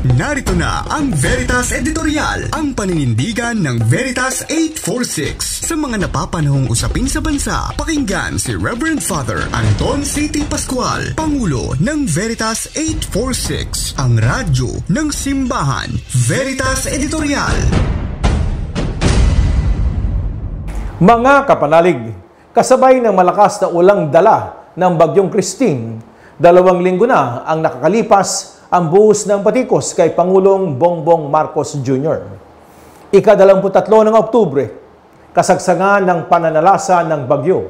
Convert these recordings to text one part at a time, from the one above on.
Narito na ang Veritas Editorial, ang paninindigan ng Veritas 846 sa mga napapanahong usapin sa bansa. Pakinggan si Reverend Father Anton C.T. Pascual, Pangulo ng Veritas 846, ang radyo ng simbahan. Veritas Editorial. Mga kapanalig, kasabay ng malakas na ulang dala ng Bagyong Christine, 2 linggo na ang nakakalipas ang buhos ng patikos kay Pangulong Bongbong Marcos Jr. Ika-23 ng Oktubre, kasagsagan ng pananalasa ng bagyo,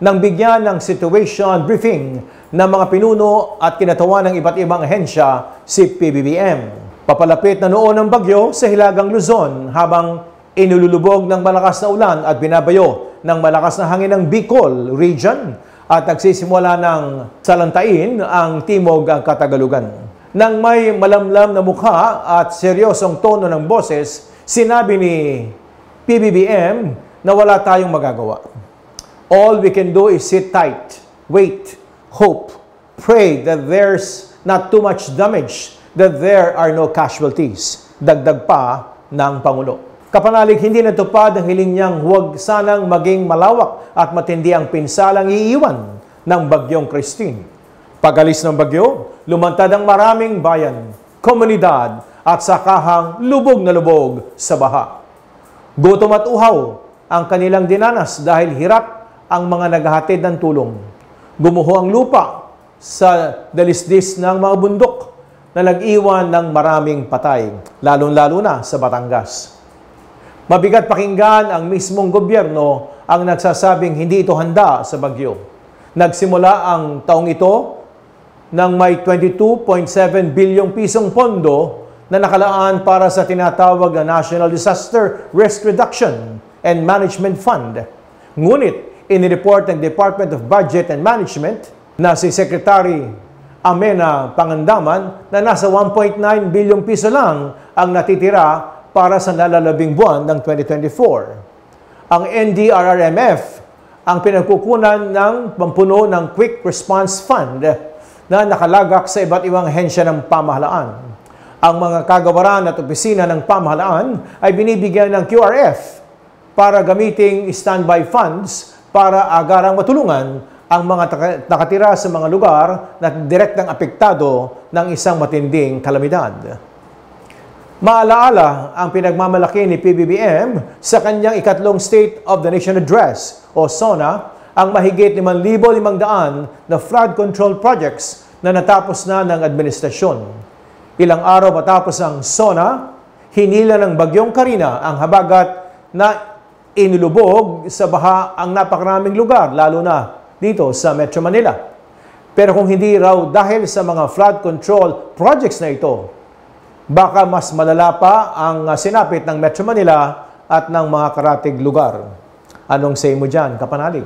nang bigyan ng situation briefing ng mga pinuno at kinatawan ng iba't ibang ahensya si PBBM. Papalapit na noon ang bagyo sa Hilagang Luzon habang inululubog ng malakas na ulan at binabayo ng malakas na hangin ng Bicol region at nagsisimula ng salantain ang timog ang Katagalugan. Nang may malamlam na mukha at seryosong tono ng boses, sinabi ni PBBM na wala tayong magagawa. All we can do is sit tight, wait, hope, pray that there's not too much damage, that there are no casualties. Dagdag pa ng Pangulo. Kapanalig, hindi natupad ang hiling niyang huwag sanang maging malawak at matindi ang pinsalang iiwan ng Bagyong Christine. Pag-alis ng bagyo, lumantad ang maraming bayan, komunidad at sakahang lubog na lubog sa baha. Gutom at uhaw ang kanilang dinanas dahil hirap ang mga naghahatid ng tulong. Gumuho ang lupa sa dalisdis ng mga bundok na nag-iwan ng maraming patay, lalong-lalo na sa Batangas. Mabigat pakinggan ang mismong gobyerno ang nagsasabing hindi ito handa sa bagyo. Nagsimula ang taong ito ng may 22.7 bilyong pisong pondo na nakalaan para sa tinatawag na National Disaster Risk Reduction and Management Fund. Ngunit, inireport ng Department of Budget and Management na si Secretary Amena Pangandaman na nasa 1.9 bilyong piso lang ang natitira para sa nalalabing buwan ng 2024. Ang NDRRMF ang pinagkukunan ng pampuno ng Quick Response Fund na nakalagak sa iba't ibang ahensya ng pamahalaan. Ang mga kagawaran at opisina ng pamahalaan ay binibigyan ng QRF para gamiting standby funds para agarang matulungan ang mga nakatira sa mga lugar na direktang apektado ng isang matinding kalamidad. Maalaala ang pinagmamalaki ni PBBM sa kanyang ikatlong State of the Nation Address o SONA, ang mahigit 5,500 na flood control projects na natapos na ng administrasyon. Ilang araw matapos ang SONA, hinila ng Bagyong Karina ang habagat na inulubog sa baha ang napakaraming lugar, lalo na dito sa Metro Manila. Pero kung hindi raw dahil sa mga flood control projects na ito, baka mas malala pa ang sinapit ng Metro Manila at ng mga karatig lugar. Anong say mo dyan, kapanalig?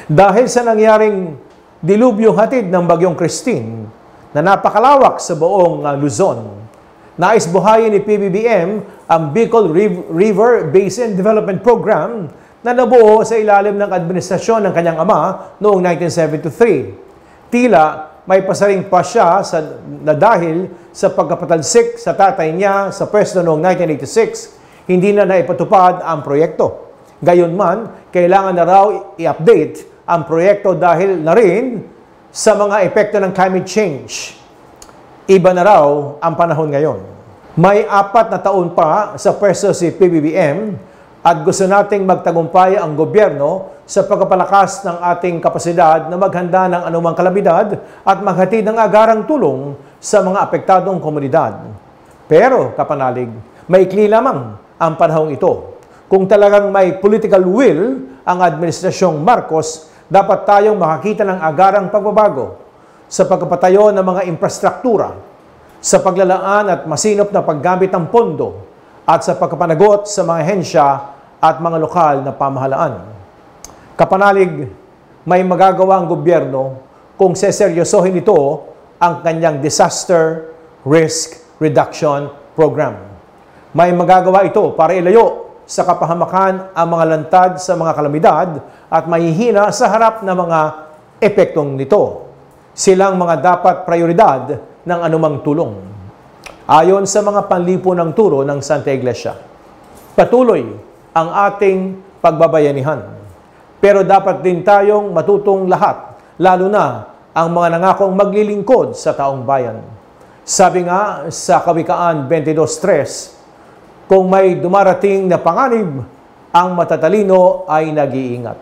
Dahil sa nangyaring dilubyong hatid ng Bagyong Christine na napakalawak sa buong Luzon, nais buhayin ni PBBM ang Bicol River Basin Development Program na nabuo sa ilalim ng administrasyon ng kanyang ama noong 1973. Tila may pasaring pa siya na dahil sa pagkapatalsik sa tatay niya sa pwesto noong 1986, hindi na naipatupad ang proyekto. Gayunman, kailangan na raw i-update ang proyekto dahil na rin sa mga epekto ng climate change. Iba na raw ang panahon ngayon. May 4 na taon pa sa pwesto si PBBM at gusto nating magtagumpay ang gobyerno sa pagpapalakas ng ating kapasidad na maghanda ng anumang kalamidad at maghatid ng agarang tulong sa mga apektadong komunidad. Pero, kapanalig, maikli lamang ang panahong ito. Kung talagang may political will ang administrasyong Marcos, dapat tayong makakita ng agarang pagbabago sa pagpapatayo ng mga infrastruktura, sa paglalaan at masinop na paggamit ng pondo, at sa pagpapanagot sa mga hensya at mga lokal na pamahalaan. Kapanalig, may magagawa ang gobyerno kung seseryosohin ito ang kanyang Disaster Risk Reduction Program. May magagawa ito para ilayo sa kapahamakan ang mga lantad sa mga kalamidad at mahihina sa harap ng mga epektong nito. Silang mga dapat prioridad ng anumang tulong. ayon sa mga panlipo ng turo ng Santa Iglesia. Patuloy ang ating pagbabayanihan. Pero dapat din tayong matutong lahat, lalo na ang mga nangakong maglilingkod sa taong bayan. Sabi nga sa Kawikaan 22:3, kung may dumarating na panganib, ang matatalino ay nag-iingat.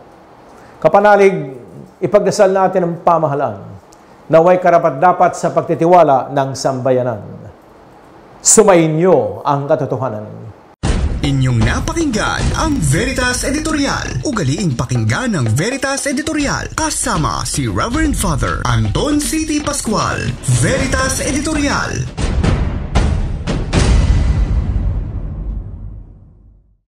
Kapanalig, ipagdasal natin ang pamahalaan, naway karapat-dapat sa pagtitiwala ng sambayanan. Sumainyo ang katotohanan. Inyong napakinggan ang Veritas Editorial. Ugaliing pakinggan ng Veritas Editorial kasama si Reverend Father Anton C.T. Pascual. Veritas Editorial.